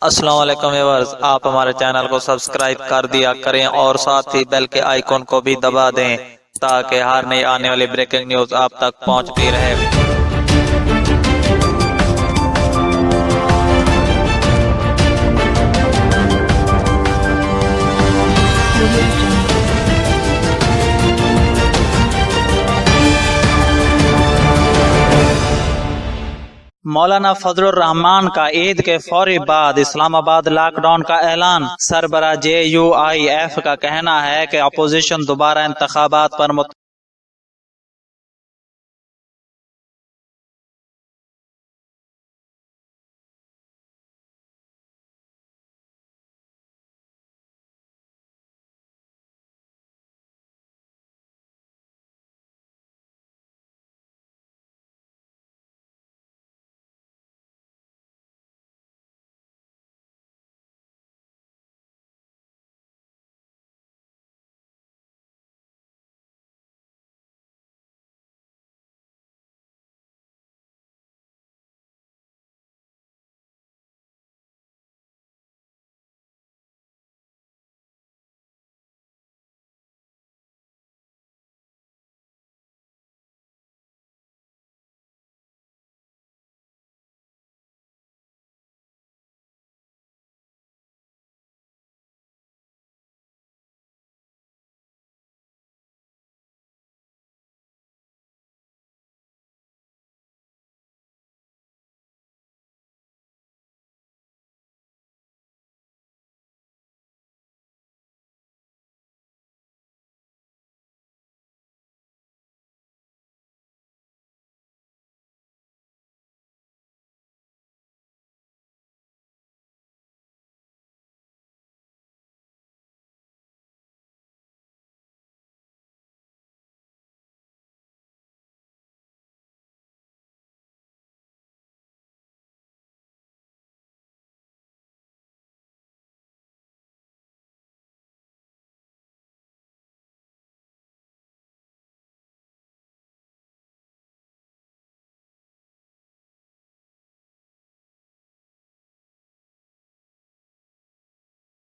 السلام علیکم ویورز، آپ ہمارے چینل کو سبسکرائب کر دیا کریں اور ساتھ ہی بیل کے آئیکن کو بھی دبا دیں تاکہ ہر نئی آنے والی بریکنگ نیوز آپ تک پہنچتی رہے۔ مولانا فضل الرحمان کا عید کے فوری بعد اسلام آباد لاک ڈاؤن کا اعلان۔ سربراہ JUIF کا کہنا ہے کہ اپوزیشن دوبارہ انتخابات پر